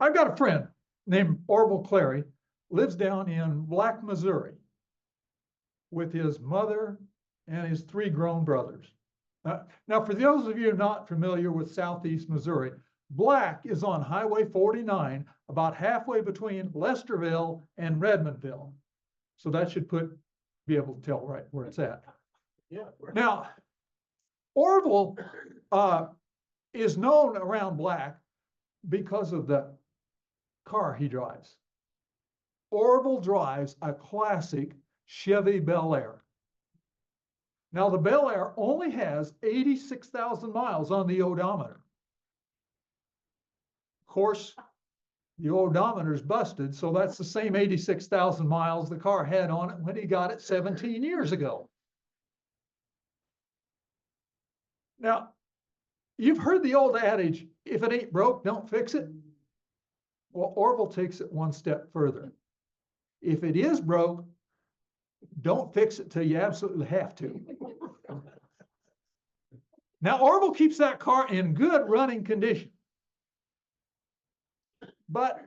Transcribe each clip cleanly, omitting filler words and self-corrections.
I've got a friend named Orville Clary, lives down in Black, Missouri, with his mother and his 3 grown brothers. Now, for those of you not familiar with Southeast Missouri, Black is on Highway 49, about halfway between Lesterville and Redmondville. So that should be able to tell right where it's at. Yeah. Now, Orville is known around Black because of the car he drives. Orville drives a classic Chevy Bel Air. Now, the Bel Air only has 86,000 miles on the odometer. Of course, the odometer's busted, so that's the same 86,000 miles the car had on it when he got it 17 years ago. Now, you've heard the old adage, if it ain't broke, don't fix it. Well, Orville takes it one step further. If it is broke, don't fix it till you absolutely have to. Now, Orville keeps that car in good running condition. But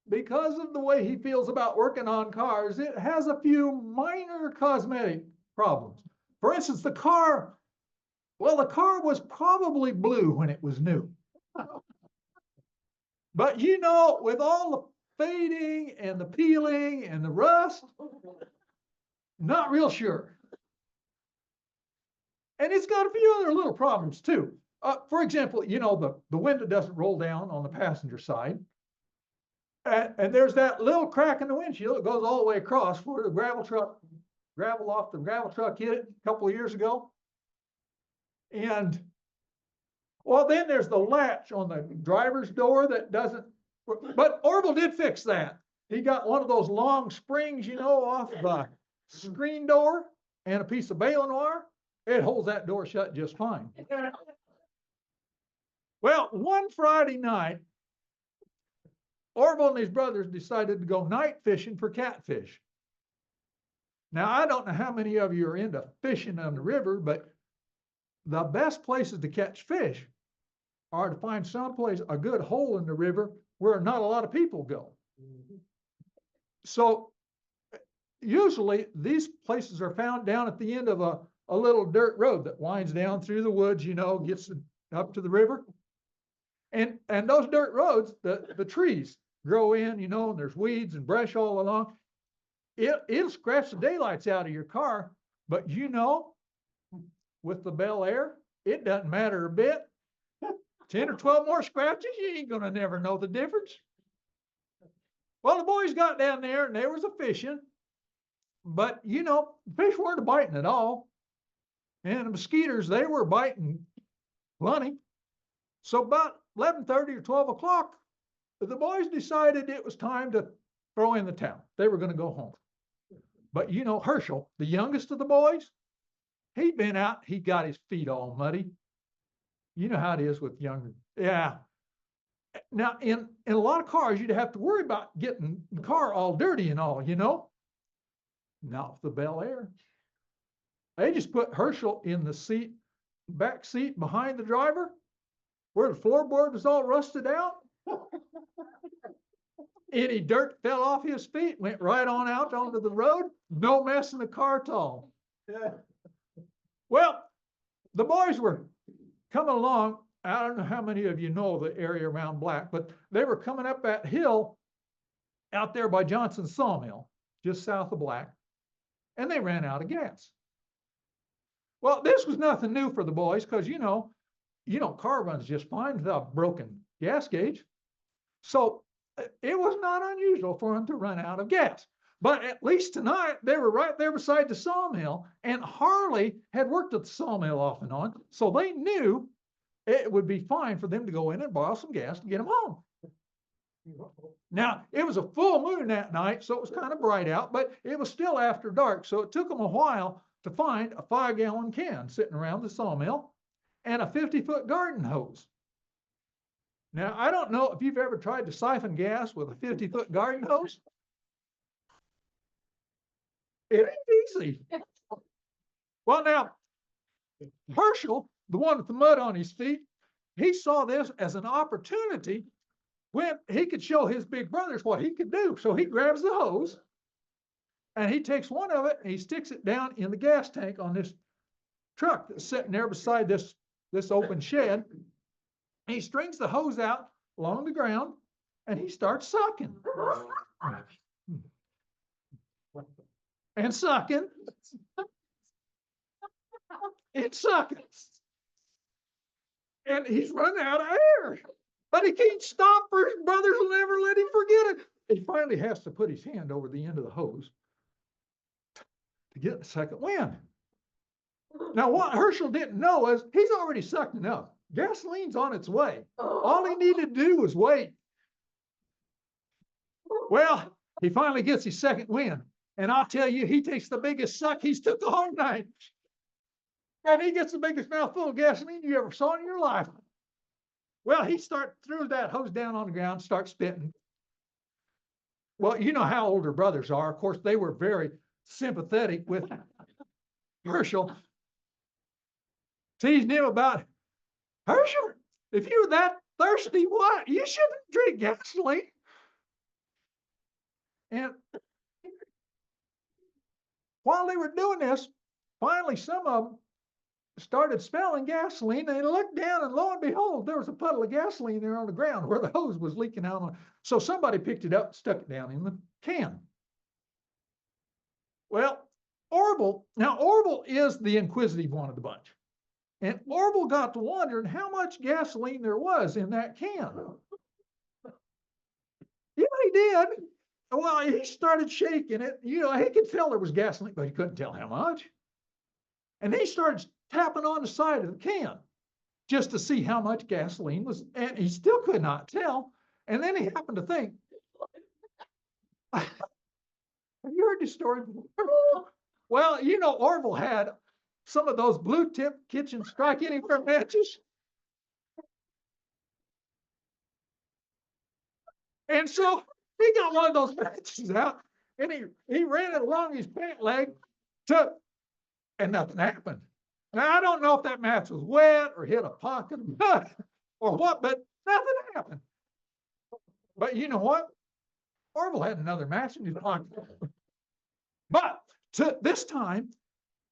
because of the way he feels about working on cars, it has a few minor cosmetic problems. For instance, the car was probably blue when it was new. But you know, with all the fading and the peeling and the rust, not real sure. And it's got a few other little problems too. For example, you know, the window doesn't roll down on the passenger side. And there's that little crack in the windshield that goes all the way across where the gravel off the gravel truck hit it a couple of years ago. And well, then there's the latch on the driver's door that doesn't, but Orville did fix that. He got one of those long springs, you know, off the screen door and a piece of baling wire. It holds that door shut just fine. Well, one Friday night, Orville and his brothers decided to go night fishing for catfish. Now, I don't know how many of you are into fishing on the river, but the best places to catch fish are to find someplace, a good hole in the river where not a lot of people go. So usually these places are found down at the end of a little dirt road that winds down through the woods, you know, gets up to the river. And those dirt roads, the trees grow in, you know, and there's weeds and brush all along. It'll scratch the daylights out of your car, but you know, with the Bel Air, it doesn't matter a bit. 10 or 12 more scratches, you ain't gonna never know the difference. Well, the boys got down there and there was a fishing, but you know, fish weren't biting at all. And the mosquitoes, they were biting plenty. So about 11:30 or 12 o'clock, the boys decided it was time to throw in the towel. They were going to go home. But you know, Herschel, the youngest of the boys, he'd been out, he got his feet all muddy. You know how it is with younger. Yeah. Now, in a lot of cars, you'd have to worry about getting the car all dirty and all, you know. Not with the Bel Air. They just put Herschel in the back seat behind the driver, where the floorboard was all rusted out. Any dirt fell off his feet, went right on out onto the road. No mess in the car at all. Well, the boys were coming along. I don't know how many of you know the area around Black, but they were coming up that hill out there by Johnson's Sawmill, just south of Black, and they ran out of gas. Well, this was nothing new for the boys because, you know, car runs just fine without broken gas gauge. So it was not unusual for them to run out of gas. But at least tonight, they were right there beside the sawmill, and Harley had worked at the sawmill off and on, so they knew it would be fine for them to go in and borrow some gas to get them home. Now, it was a full moon that night, so it was kind of bright out, but it was still after dark, so it took them a while to find a 5-gallon can sitting around the sawmill and a 50-foot garden hose. Now, I don't know if you've ever tried to siphon gas with a 50-foot garden hose. It ain't easy. Well, now, Herschel, the one with the mud on his feet, he saw this as an opportunity when he could show his big brothers what he could do. So he grabs the hose and he takes one of it and he sticks it down in the gas tank on this truck that's sitting there beside this open shed. He strings the hose out along the ground and he starts sucking. And sucking. And sucking. And he's running out of air. But he can't stop, for his brothers will never let him forget it. He finally has to put his hand over the end of the hose to get the second wind. Now, what Herschel didn't know is he's already sucked enough. Gasoline's on its way. All he needed to do was wait. Well, he finally gets his second wind. And I'll tell you, he takes the biggest suck he's took all night. And he gets the biggest mouthful of gasoline you ever saw in your life. Well, he threw that hose down on the ground, starts spitting. Well, you know how older brothers are. Of course, they were very sympathetic with Herschel, teasing him about, Herschel, if you're that thirsty, what? You shouldn't drink gasoline. And while they were doing this, finally some of them started smelling gasoline. They looked down and lo and behold, there was a puddle of gasoline there on the ground where the hose was leaking out on. So somebody picked it up and stuck it down in the can. Well, Orville is the inquisitive one of the bunch. And Orville got to wondering how much gasoline there was in that can. Yeah, he did. Well, he started shaking it. You know, he could tell there was gasoline, but he couldn't tell how much. And he started tapping on the side of the can just to see how much gasoline was, and he still could not tell. And then he happened to think, have you heard this story before? Well, you know, Orville had some of those blue tip kitchen strike anywhere matches. And so he got one of those matches out and he ran it along his pant leg and nothing happened. Now, I don't know if that match was wet or hit a pocket or what, but nothing happened. But you know what? Orville had another match in his pocket. But this time,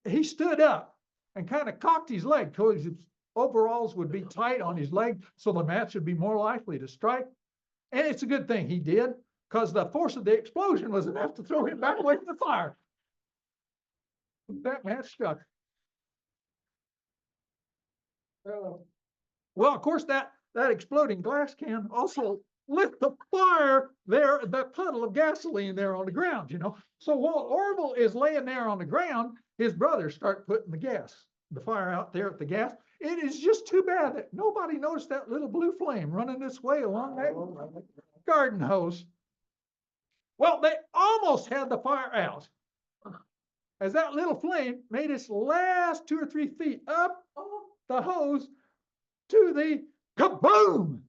he stood up and kind of cocked his leg because his overalls would be tight on his leg, so the match would be more likely to strike. And it's a good thing he did, because the force of the explosion was enough to throw him back away from the fire. That match struck. Well, of course, that exploding glass can also lit the fire there, that puddle of gasoline there on the ground, you know. So while Orville is laying there on the ground, his brothers start putting the fire out there at the gas. It is just too bad that nobody noticed that little blue flame running this way along that garden hose. Well, they almost had the fire out as that little flame made its last 2 or 3 feet up the hose to the kaboom.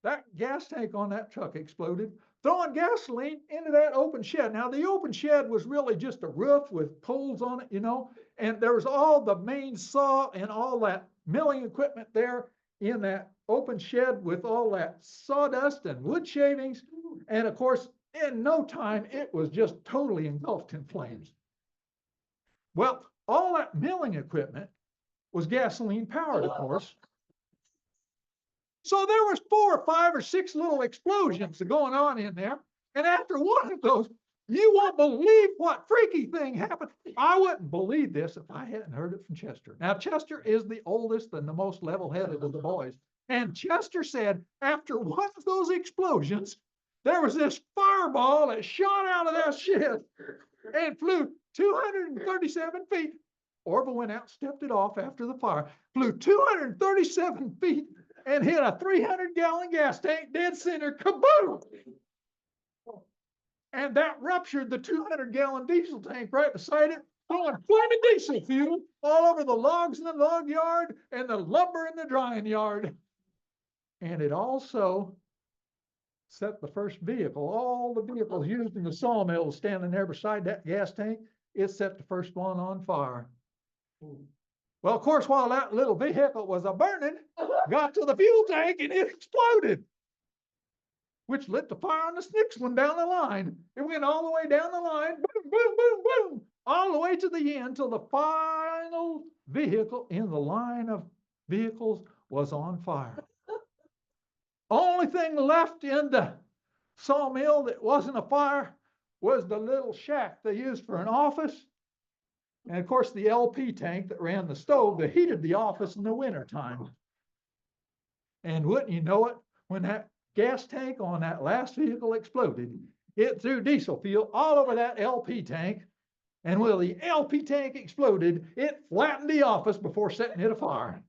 That gas tank on that truck exploded, throwing gasoline into that open shed. Now, the open shed was really just a roof with poles on it, you know, and there was all the main saw and all that milling equipment there in that open shed with all that sawdust and wood shavings. And of course, in no time, it was just totally engulfed in flames. Well, all that milling equipment was gasoline powered, of course. So there was 4 or 5 or 6 little explosions going on in there. And after one of those, you won't believe what freaky thing happened. I wouldn't believe this if I hadn't heard it from Chester. Now, Chester is the oldest and the most level-headed of the boys. And Chester said after one of those explosions, there was this fireball that shot out of that shed and flew 237 feet. Orville went out, stepped it off after the fire, flew 237 feet and hit a 300-gallon gas tank, dead center, kaboom! And that ruptured the 200-gallon diesel tank right beside it, throwing flaming diesel fuel all over the logs in the log yard and the lumber in the drying yard. And it also set the first vehicle, all the vehicles used in the sawmill standing there beside that gas tank, it set the first one on fire. Well, of course, while that little vehicle was a burning, got to the fuel tank and it exploded, which lit the fire on the next one down the line. It went all the way down the line, boom, boom, boom, boom, all the way to the end till the final vehicle in the line of vehicles was on fire. Only thing left in the sawmill that wasn't a fire was the little shack they used for an office. And of course, the LP tank that ran the stove that heated the office in the wintertime. And wouldn't you know it, when that gas tank on that last vehicle exploded, it threw diesel fuel all over that LP tank. And when the LP tank exploded, it flattened the office before setting it afire.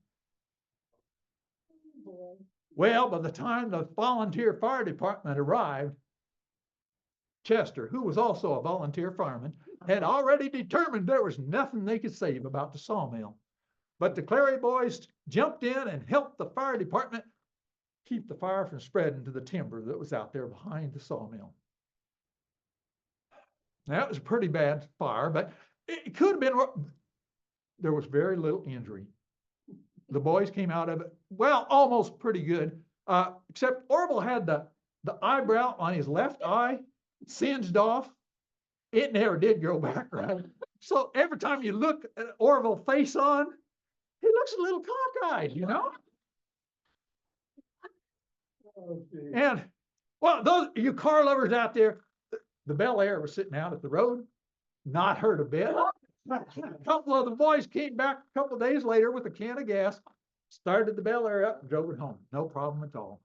Well, by the time the volunteer fire department arrived, Chester, who was also a volunteer fireman, had already determined there was nothing they could save about the sawmill. But the Clary boys jumped in and helped the fire department keep the fire from spreading to the timber that was out there behind the sawmill. Now, it was a pretty bad fire, but it could have been, there was very little injury. The boys came out of it, well, almost pretty good, except Orville had the eyebrow on his left eye singed off. It never did grow back right. So every time you look at Orville face on, he looks a little cockeyed, you know? And, well, those you car lovers out there, the Bel Air was sitting out at the road, not hurt a bit. A couple of the boys came back a couple of days later with a can of gas, started the Bel Air up and drove it home. No problem at all.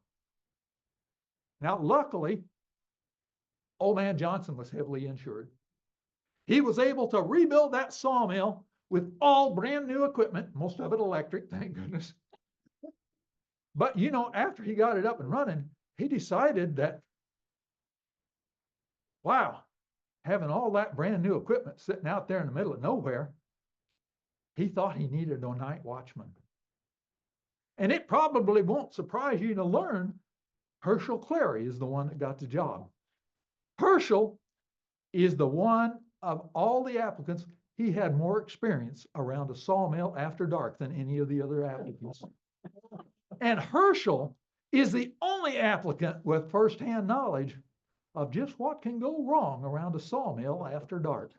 Now, luckily, old man Johnson was heavily insured. He was able to rebuild that sawmill with all brand new equipment, most of it electric, thank goodness. But, you know, after he got it up and running, he decided that, wow, having all that brand new equipment sitting out there in the middle of nowhere, he thought he needed a night watchman. And it probably won't surprise you to learn Herschel Clary is the one that got the job. Herschel is the one of all the applicants, he had more experience around a sawmill after dark than any of the other applicants. And Herschel is the only applicant with firsthand knowledge of just what can go wrong around a sawmill after dark.